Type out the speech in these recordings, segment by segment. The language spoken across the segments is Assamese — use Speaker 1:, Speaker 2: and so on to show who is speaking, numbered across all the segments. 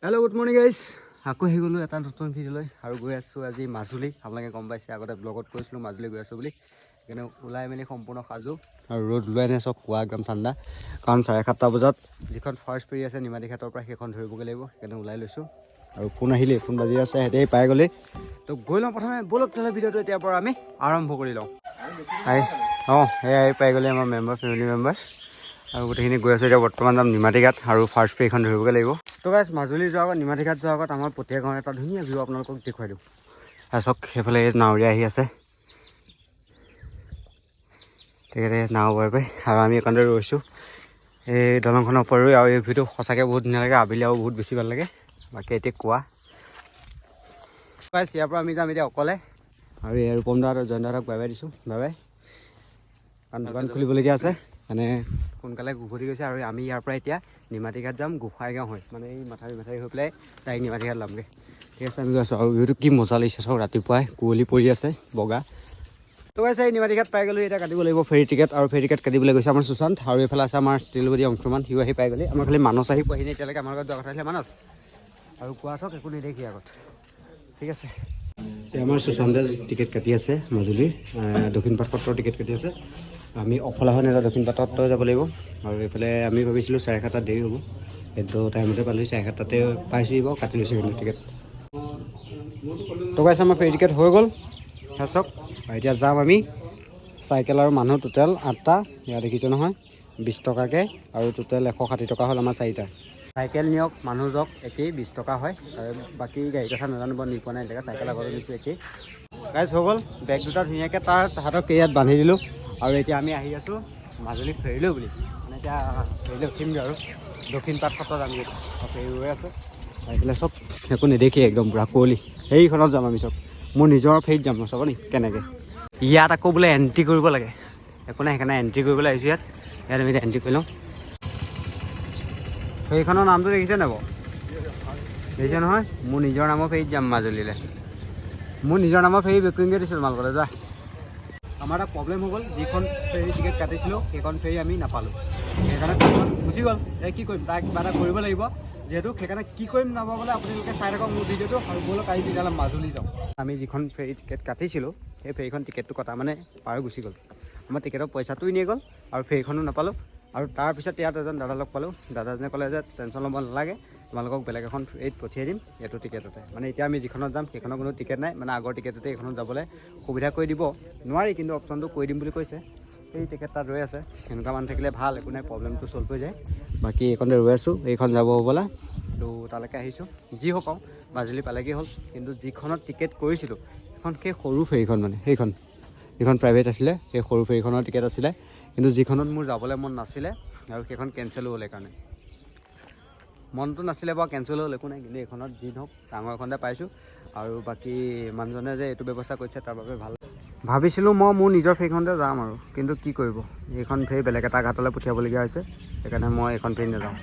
Speaker 1: হেল্ল' গুড মৰ্ণিং গাইজ আকৌ আহি গ'লোঁ এটা নতুন ভিডিঅ'লৈ আৰু গৈ আছোঁ আজি মাজুলী। আপোনালোকে গম পাইছে আগতে ব্লগত কৈছিলোঁ মাজুলী গৈ আছোঁ বুলি। সেইকাৰণে ওলাই মেলি সম্পূৰ্ণ সাজু আৰু ৰ'দ ওলাই নাই, চব পুৱা একদম ঠাণ্ডা, কাৰণ 7:30 বজাত যিখন ফাৰ্ষ্ট ফেৰী আছে নিমাতী ঘাটৰ পৰা সেইখন ধৰিবগৈ লাগিব। সেইকাৰণে ওলাই লৈছোঁ আৰু ফোন আহিলেই, ফোন বাজি আছে, সিহঁতেই পাই গ'লেই। তো গৈ লওঁ প্ৰথমে, ব'লক তেতিয়াহ'লে ভিডিঅ'টো এতিয়াৰ পৰা আমি আৰম্ভ কৰি লওঁ। সেয়াই পাই গ'লে আমাৰ ফেমিলি মেম্বাৰ আৰু গোটেইখিনি গৈ আছোঁ। এতিয়া বৰ্তমান যাম নিমাতী ঘাট আৰু ফাৰ্ষ্ট ফেৰীখন ধৰিবগৈ লাগিব। তো গাইজ মাজুলী যোৱাৰ আগত নিমাতী ঘাট যোৱাৰ আগত আমাৰ পতিয়া গাঁৱৰ এটা ধুনীয়া ভিউ আপোনালোকক দেখুৱাই দিওঁ। চাওক সেইফালে নাৱৰীয়া আহি আছে, তেখেতে নাও বাই পাই আৰু আমি এইখনতে ৰৈছোঁ এই দলংখনৰ ওপৰত ৰৈ। আৰু এই ভিউটো সঁচাকৈ বহুত ধুনীয়া লাগে, আবেলি আৰু বহুত বেছি ভাল লাগে। বাকী এতিয়া কোৱা গাইজ, ইয়াৰ পৰা আমি যাম এতিয়া অকলে আৰু এই ৰূপম দা আৰু জয়ন্ত দাক বাই বাই দিছোঁ, বাই বাই, কাৰণ দোকান খুলিবলগীয়া আছে, মানে সোনকালে উভতি গৈছে। আৰু আমি ইয়াৰ পৰা এতিয়া নিমাতী ঘাট যাম, গোসাইগাঁও হৈ মানে এই মাথাউৰি হৈ পেলাই ডাইৰেক্ট নিমাতী ঘাট যামগৈ। ঠিক আছে, আমি গৈ আছোঁ। আৰু ভিউটো কি মজা লাগিছে চাওক, ৰাতিপুৱাই কুঁৱলী পৰি আছে বগা। তো গাইছে এই নিমাতী ঘাট পাই গ'লোঁ। এতিয়া কাটিব লাগিব ফেৰী টিকেট, আৰু ফেৰী টিকেট কাটিবলৈ গৈছে আমাৰ সুশান্ত, আৰু এইফালে আছে আমাৰ ষ্টিলবডি অংশমান, সিও আহি পাই গ'লে। আমাৰ খালি মানস আহি পোৱাহি নাই এতিয়ালৈকে। আমাৰ ঘৰত যোৱা কথা আছিলে মানস, আৰু কোৱা চাওক একো নেদেখি আগত। ঠিক আছে, আমাৰ সুশান্তে টিকেট কাটি আছে মাজুলীৰ দক্ষিণপাট সত্ৰৰ টিকেট কাটি আছে। আমি অফলা হৈ নাযাওঁ, দক্ষিণপাট সত্ৰ যাব লাগিব। আৰু এইফালে আমি ভাবিছিলোঁ 7:30 দেৰি হ'ব, সেইটো টাইমতে পালোঁ, 7:30 পাইছোঁ বাৰু, কাটি লৈছোঁ কিন্তু টিকেট। তো গাইছে আমাৰ ফেৰী টিকেট হৈ গ'ল চাওক। এতিয়া যাম আমি। চাইকেল আৰু মানুহ টোটেল 8টা, ইয়াত দেখিছোঁ নহয়, 20 টকাকৈ, আৰু টোটেল 160 টকা হ'ল আমাৰ 4টা। চাইকেল নিয়ক মানুহ যাওক একেই 20 টকা হয়, আৰু বাকী গাড়ী কথা নাজানো বাৰু, নি পোৱা নাই এতিয়ালৈকে। চাইকেল আগতে নিছোঁ একেই। গাইজ হৈ গ'ল, বেগ দুটা ধুনীয়াকৈ তাহাঁতক ইয়াত বান্ধি দিলোঁ। আৰু এতিয়া আমি আহি আছোঁ মাজুলী ফেৰীলৈ বুলি, মানে এতিয়া ফেৰীলৈ উঠিমগৈ আৰু দক্ষিণপাট সত্ৰ যামগৈ। ফেৰী ৰৈ আছে এইফালে, চব একো নেদেখি একদম পুৰা কুঁৱলী। সেইখনত যাম আমি চব, মোৰ নিজৰ ফেৰীত যাম চাব নি কেনেকৈ। ইয়াত আকৌ বোলে এণ্ট্ৰি কৰিব লাগে, একো নাই, সেইকাৰণে এণ্ট্ৰি কৰিবলৈ আহিছোঁ ইয়াত। আমি এতিয়া এণ্ট্ৰি কৰি লওঁ। ফেৰীখনৰ নামটো দেখিছে নাই বাৰু? দেখিছে নহয়, মোৰ নিজৰ নামৰ ফেৰীত যাম মাজুলীলৈ। মোৰ নিজৰ নামৰ ফেৰী বুকিংকৈ দিছোঁ তোমালোকলৈ। যা, আমাৰ এটা প্ৰব্লেম হৈ গ'ল, যিখন ফেৰী টিকেট কাটিছিলোঁ সেইখন ফেৰী আমি নাপালোঁ, সেইকাৰণে ফেৰীখন গুচি গ'ল। এই কি কৰিম, তাক কিবা এটা কৰিব লাগিব যিহেতু, সেইকাৰণে কি কৰিম নাপাবলৈ আপোনালোকে চাই থাকক মোৰ ভিডিঅ'টো। আৰু ব'লক আজি তেতিয়াহ'লে মাজুলী যাওঁ। আমি যিখন ফেৰী টিকেট কাটিছিলোঁ সেই ফেৰীখন টিকেটটো কটা মানে পাৰ গুচি গ'ল, আমাৰ টিকেটৰ পইচাটো এনেই গ'ল আৰু ফেৰীখনো নাপালোঁ। আৰু তাৰপিছত ইয়াত এজন দাদা লগ পালোঁ, দাদাজনে ক'লে যে টেনশ্যন ল'ব নালাগে, তোমালোকক বেলেগ এখন ফেৰীত পঠিয়াই দিম এইটো টিকেটতে। মানে এতিয়া আমি যিখনত যাম সেইখনৰ কোনো টিকেট নাই, মানে আগৰ টিকেটতে এইখনত যাবলৈ সুবিধা কৰি দিব নোৱাৰি, কিন্তু অপশ্যনটো কৰি দিম বুলি কৈছে। এই টিকেট তাত ৰৈ আছে, সেনেকুৱা মানুহ থাকিলে ভাল, একো নাই, প্ৰব্লেমটো ছল্ভ হৈ যায়। বাকী এইখনতে ৰৈ আছোঁ, এইখন যাব হ'বলা, তো তালৈকে আহিছোঁ। যি হওক আৰু মাজুলী পালেগৈ হ'ল। কিন্তু যিখনত টিকেট কৰিছিলোঁ সেইখন সেই সৰু ফেৰীখন, মানে সেইখন প্ৰাইভেট আছিলে, সেই সৰু ফেৰীখনৰ টিকেট আছিলে। কিন্তু যিখনত মোৰ যাবলৈ মন নাছিলে আৰু সেইখন কেঞ্চেলো হ'ল, সেইকাৰণে মনটো নাছিলে বাৰু, কেঞ্চেল হ'ল, একো নাই। কিন্তু এইখনত যি নহওক ডাঙৰ এখনতে পাইছোঁ। আৰু বাকী মানুহজনে যে এইটো ব্যৱস্থা কৰিছে তাৰ বাবে ভাল। ভাবিছিলোঁ মই মোৰ নিজৰ ফেৰীখনতে যাম আৰু, কিন্তু কি কৰিব, এইখন ফেৰী বেলেগ এটা ঘাটলৈ পঠিয়াবলগীয়া হৈছে, সেইকাৰণে মই এইখন ফেৰী নাযাওঁ।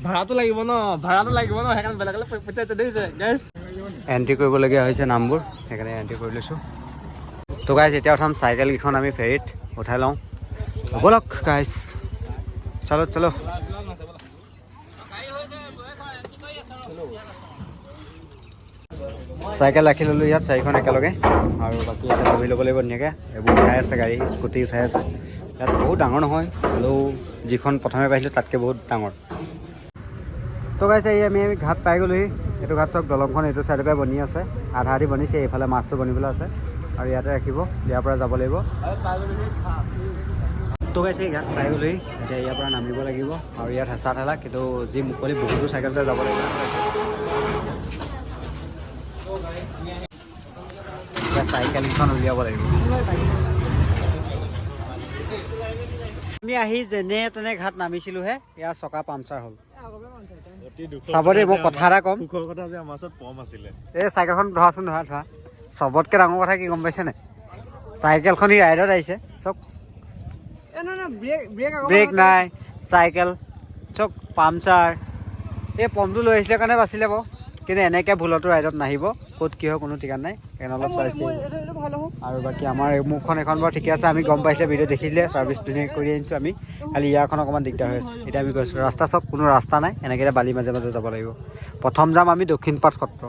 Speaker 2: ভাড়াটো লাগিব ন, সেইকাৰণে বেলেগলৈ পঠিয়াইছে দেখিছে গাইজ।
Speaker 1: এণ্ট্ৰি কৰিবলগীয়া হৈছে নামবোৰ, সেইকাৰণে এণ্ট্ৰি কৰি লৈছোঁ। তো গাইজ এতিয়া উঠাম চাইকেলকেইখন আমি ফেৰীত উঠাই লওঁ, ব'লক গাইজ, চলো। চাইকেল ৰাখি ল'লোঁ ইয়াত, 4খন একেলগে। আৰু বাকী এতিয়া বহি ল'ব লাগিব ধুনীয়াকৈ। এইবোৰ উঠাই আছে গাড়ী, স্কুটি উঠাই আছে। ইয়াত বহুত ডাঙৰ নহয়, হ'লেও যিখন প্ৰথমে পাইছিলোঁ তাতকৈ বহুত ডাঙৰ। তো গাইছে এই আমি ঘাট পাই গ'লোহি। এইটো ঘাট চাওক, দলংখন এইটো চাইডৰ পৰা বনি আছে, আধা আধি বনিছে, এইফালে মাছটো বনিবলৈ আছে। আৰু ইয়াতে ৰাখিব, ইয়াৰ পৰা যাব লাগিব। তো গাইছে এই ঘাট পাই গ'লোহি, এতিয়া ইয়াৰ পৰা নামিব লাগিব। আৰু ইয়াত হেঁচা ঠেলা, কিন্তু যি মুকলি বহুতো চাইকেলতে যাব লাগিব। এতিয়া চাইকেলকেইখন উলিয়াব লাগিব। আমি আহি যেনে তেনে ঘাট নামিছিলোঁহে, ইয়াৰ চকা পামচাৰ হ'ল। চাব দেই, মই কথা এটা ক'ম, এই চাইকেলখন ধৰাচোন, ধৰা। চবতকৈ ডাঙৰ কথা কি গম পাইছে নাই, চাইকেলখন সি ৰাইডত আহিছে চব, ব্ৰেক নাই, চাইকেল চব পামচাৰ। এই পম্পটো লৈ আহিছিলে কাৰণে বাচিলে বাৰু, কিন্তু এনেকৈ ভুলতো ৰাইডত নাহিব ক'ত কি হয় কোনো ঠিকান নাই সেইকাৰণে অলপ চাই চিতি আৰু বাকী আমাৰ মুখখন এখন বাৰু ঠিকে আছে আমি গম পাইছিলে ভিডিঅ' দেখিছিলে ছাৰ্ভিচ ধুনীয়াকৈ কৰি আনিছোঁ আমি খালি ইয়াৰখন অকণমান দিগদাৰ হৈ আছে এতিয়া আমি গৈছোঁ ৰাস্তা চব কোনো ৰাস্তা নাই এনেকৈ বালি মাজে মাজে যাব লাগিব প্ৰথম যাম আমি দক্ষিণপাট সত্ৰ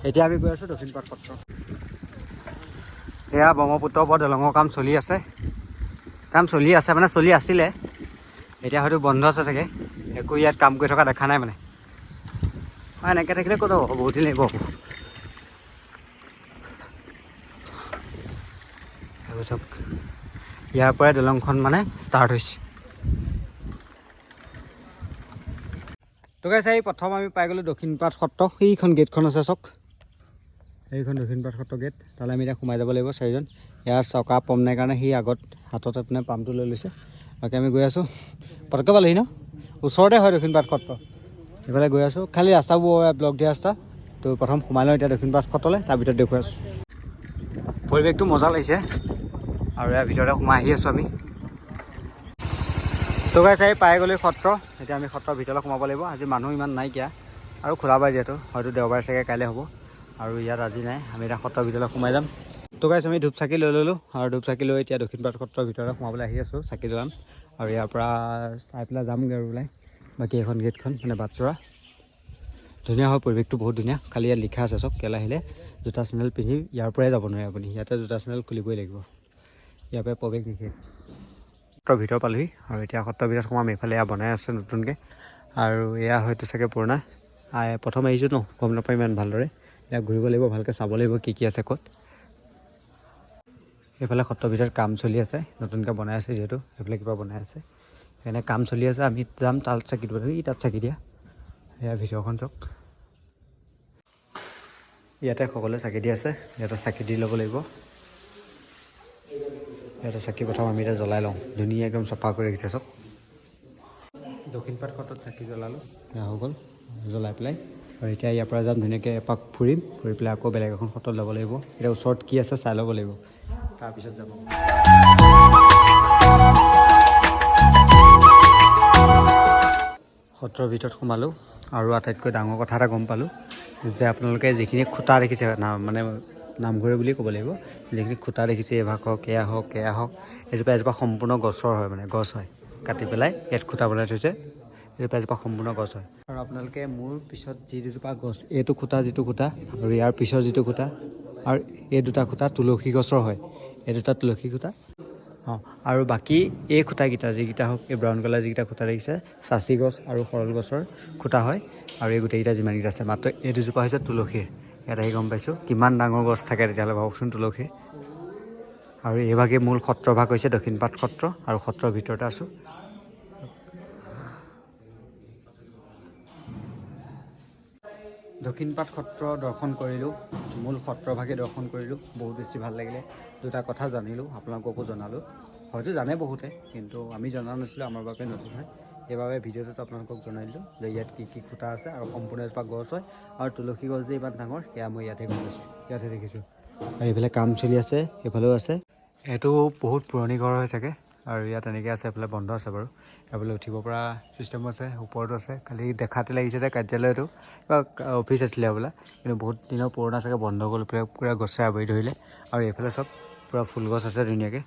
Speaker 1: এতিয়া আমি গৈ আছোঁ দক্ষিণপাট সত্ৰ এয়া ব্ৰহ্মপুত্ৰ ওপৰত দলঙৰ কাম চলি আছে মানে চলি আছিলে এতিয়া হয়তো বন্ধ আছে চাগে একো ইয়াত কাম কৰি থকা দেখা নাই মানে এনেকৈ থাকিলে ক'ত হ'ব বহুত দিন লাগিব চব ইয়াৰ পৰাই দলংখন মানে ষ্টাৰ্ট হৈছে তো গাইছ এই প্ৰথম আমি পাই গ'লোঁ দক্ষিণপাট সত্ৰ সেইখন গেটখন আছে চাওক এইখন দক্ষিণপাট সত্ৰ গেট তালৈ আমি এতিয়া সোমাই যাব লাগিব চাৰিজন ইয়াৰ চকা পম নাই কাৰণে সি আগত হাতত আপোনাৰ পামটো লৈ লৈছে বাকী আমি গৈ আছোঁ পটককৈ পালোহি ন ওচৰতে হয় দক্ষিণপাট সত্ৰ এইফালে গৈ আছোঁ খালি ৰাস্তাবোৰ ব্লক দিয়া ৰাস্তা তো প্ৰথম সোমাই লওঁ এতিয়া দক্ষিণপাট সত্ৰলৈ তাৰ ভিতৰত দেখুৱাই আছোঁ পৰিৱেশটো মজা লাগিছে আৰু ইয়াৰ ভিতৰতে সোমাই আহি আছোঁ আমি তো গাইছ এই পাই গ'লো সত্ৰ এতিয়া আমি সত্ৰৰ ভিতৰলৈ সোমাব লাগিব আজি মানুহ ইমান নাইকিয়া আৰু খোলা বাৰ যিহেতু হয়তো দেওবাৰে চাগে কাইলৈ হ'ব আৰু ইয়াত আজি নাই আমি এতিয়া সত্ৰৰ ভিতৰলৈ সোমাই যাম তো গাইছ আমি ধূপ চাকি লৈ ল'লোঁ আৰু ধূপ চাকি লৈ এতিয়া দক্ষিণপাট সত্ৰৰ ভিতৰলৈ সোমাবলৈ আহি আছোঁ চাকি জ্বলাম আৰু ইয়াৰ পৰা চাই পেলাই যামগৈ আৰু ওলাই বাকী এখন গেটখন মানে বাটচৰা ধুনীয়া হয় পৰিৱেশটো বহুত ধুনীয়া খালি ইয়াত লিখা আছে চব কেলৈ আহিলে জোতা চেণ্ডেল পিন্ধি ইয়াৰ পৰাই যাব নোৱাৰে আপুনি ইয়াতে জোতা চেণ্ডেল খুলিবই লাগিব ইয়াৰ পৰাই প্ৰৱেশ নিষেধ সত্ৰৰ ভিতৰ পালোহি আৰু এতিয়া সত্ৰৰ ভিতৰত সোমাম এইফালে এয়া বনাই আছে নতুনকৈ আৰু এয়া হয়তো চাগে পুৰণা প্ৰথম আহিছোঁ ন গম নাপাই ইমান ভালদৰে এতিয়া ঘূৰিব লাগিব ভালকৈ চাব লাগিব কি আছে ক'ত এইফালে সত্ৰৰ ভিতৰত কাম চলি আছে নতুনকৈ বনাই আছে যিহেতু সেইফালে কিবা বনাই আছে সেইকাৰণে কাম চলি আছে আমি যাম তাত চাকি দিব তাত চাকি দিয়া এয়া ভিতৰখন চাওক ইয়াতে সকলোৱে চাকি দি আছে ইয়াতে চাকি দি ল'ব লাগিব ইয়াতে চাকি প্ৰথম আমি এতিয়া জ্বলাই লওঁ ধুনীয়া একদম চফা কৰি ৰাখিছে চব দক্ষিণপাট সত্ৰত চাকি জ্বলালোঁ এয়া হৈ গ'ল জ্বলাই পেলাই আৰু এতিয়া ইয়াৰ পৰা যাম ধুনীয়াকৈ এপাক ফুৰি পেলাই আকৌ বেলেগ এখন সত্ৰত যাব লাগিব এতিয়া ওচৰত কি আছে চাই ল'ব লাগিব তাৰপিছত যাব সত্ৰৰ ভিতৰত সোমালোঁ আৰু আটাইতকৈ ডাঙৰ কথা এটা গম পালোঁ যে আপোনালোকে যিখিনি খুঁটা দেখিছে মানে নামঘৰে বুলি ক'ব লাগিব যিখিনি খুঁটা দেখিছে এভাগ হওক এয়া হওক এজোপা সম্পূৰ্ণ গছৰ হয় মানে গছ হয় কাটি পেলাই ইয়াত খুঁটা বনাই থৈছে এজোপা সম্পূৰ্ণ গছ হয় আৰু আপোনালোকে মোৰ পিছত যি দুজোপা গছ এইটো খুঁটা যিটো খুঁটা আৰু ইয়াৰ পিছৰ যিটো খুঁটা আৰু এই দুটা খুঁটা তুলসী গছৰ হয় এই দুটা তুলসী খুঁটা আৰু বাকী এই খুঁটাকেইটা যিকেইটা হওক এই ব্ৰাউন কালাৰ যিকেইটা খুঁটা দেখিছে চাচি গছ আৰু সৰল গছৰ খুঁটা হয় আৰু এই গোটেইকেইটা যিমানকেইটা আছে মাত্ৰ এই দুজোপা হৈছে তুলসীৰ ইয়াত আহি গম পাইছোঁ কিমান ডাঙৰ গছ থাকে তেতিয়াহ'লে ভাবকচোন তুলসী আৰু এইভাগে মূল সত্ৰভাগ হৈছে দক্ষিণপাট সত্ৰ আৰু সত্ৰৰ ভিতৰতে আছোঁ দক্ষিণপাট সত্ৰ দৰ্শন কৰিলোঁ মূল সত্ৰভাগে দৰ্শন কৰিলোঁ বহুত বেছি ভাল লাগিলে দুটা কথা জানিলোঁ আপোনালোককো জনালোঁ হয়তো জানে বহুতে কিন্তু আমি জনা নাছিলোঁ আমাৰ বাবে নতুন হয় সেইবাবে ভিডিঅ'টোত আপোনালোকক জনাই দিলোঁ যে ইয়াত কি খুঁটা আছে আৰু সম্পূৰ্ণ এজোপা গছ হয় আৰু তুলসী গছ যে ইমান ডাঙৰ সেয়া মই ইয়াতে গম পাইছোঁ ইয়াতে দেখিছোঁ আৰু এইফালে কাম চলি আছে এইফালেও আছে এইটো বহুত পুৰণি ঘৰ হৈ চাগে আৰু ইয়াত এনেকৈ আছে এইফালে বন্ধ আছে বাৰু এইফালে উঠিব পৰা চিষ্টেমো আছে ওপৰতো আছে খালি দেখাতে লাগিছে যে কাৰ্যালয়টো কিবা অফিচ আছিলে বোলে কিন্তু বহুত দিনৰ পুৰণা চাগে বন্ধ কৰি পেলাই পূৰা গছে আৱৰি ধৰিলে আৰু এইফালে চব পূৰা ফুলগছ আছে ধুনীয়াকৈ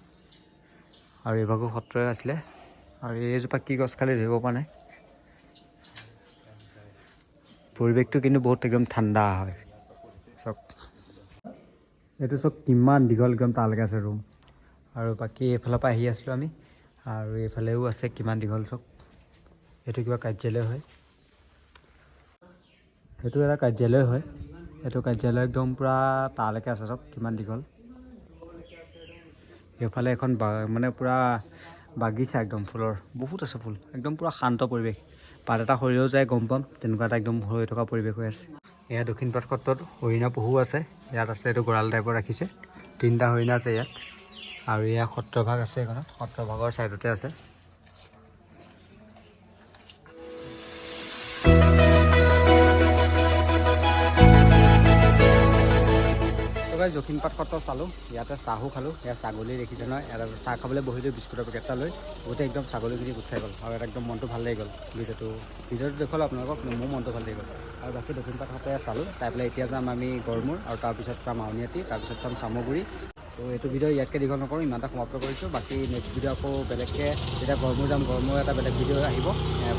Speaker 1: আৰু এইভাগো সত্ৰই আছিলে আৰু এইজোপা কি গছ খালি ধৰিব পৰা নাই পৰিৱেশটো কিন্তু বহুত একদম ঠাণ্ডা হয় চব এইটো চব কিমান দীঘল একদম তালৈকে আছে ৰুম আৰু বাকী এইফালৰ পৰা আহি আছিলোঁ আমি আৰু এইফালেও আছে কিমান দীঘল চব এইটো কিবা কাৰ্যালয় হয় এইটো এটা কাৰ্যালয় হয় এইটো কাৰ্যালয় একদম পূৰা তালৈকে আছে চব কিমান দীঘল এইফালে এখন মানে পূৰা বাগিচা একদম ফুলৰ বহুত আছে ফুল একদম পূৰা শান্ত পৰিৱেশ পাত এটা সৰিলেও যায় গম পাম তেনেকুৱা এটা একদম হৈ থকা পৰিৱেশ হৈ আছে এয়া দক্ষিণপাট সত্ৰত হৰিণা পহু আছে ইয়াত আছে এইটো গঁৰাল টাইপৰ ৰাখিছে 3টা হৰিণা আছে ইয়াত আৰু এয়া সত্ৰভাগ আছে এইখনত সত্ৰভাগৰ ছাইডতে আছে গাইজ দক্ষিণপাট সত্ৰ চালোঁ, ইয়াতে চাহো খালোঁ, ইয়াত ছাগলী দেখিছে নহয়, ইয়াত চাহ খাবলৈ বহিলোঁ বিস্কুটৰ পেকেট এটা লৈ, গোটেই একদম ছাগলীখিনি গোট খাই গ'ল আৰু ইয়াত একদম মনটো ভাল লাগি গ'ল। ভিডিঅ'টো দেখুৱালোঁ আপোনালোকক, মোৰ মনটো ভাল লাগি গ'ল। আৰু বাকী দক্ষিণপাট সত্ৰ ইয়াত চালোঁ, চাই পেলাই এতিয়া যাম আমি গড়মূৰ আৰু তাৰপিছত চাম আউনীআটী, তাৰপিছত চাম চামগুৰি। তো এইটো ভিডিঅ' ইয়াতকৈ দীঘল নকৰোঁ, ইমানটা সমাপ্ত কৰিছোঁ। বাকী নেক্সট ভিডিঅ' আকৌ বেলেগকৈ যেতিয়া গড়মূৰ যাম, গড়মূৰ এটা বেলেগ ভিডিঅ' আহিব,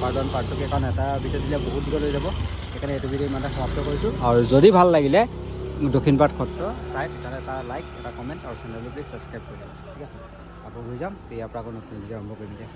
Speaker 1: পাৰ্ট 1 পাৰ্ট 2কৈ, কাৰণ এটা ভিডিঅ' দিলে বহুত দীঘল হৈ যাব, সেইকাৰণে এইটো ভিডিঅ' ইমানটা সমাপ্ত কৰিছোঁ। আৰু যদি ভাল লাগিলে দক্ষিণপাট সত্ৰ চাই তেতিয়াহ'লে এটা লাইক, এটা কমেণ্ট আৰু চেনেলটো প্লিজ ছাবস্ক্ৰাইব কৰি দিব, ঠিক আছে। আকৌ গৈ যাম, ইয়াৰ পৰা আকৌ নতুন ভিডিঅ' আৰম্ভ কৰিম দিয়া।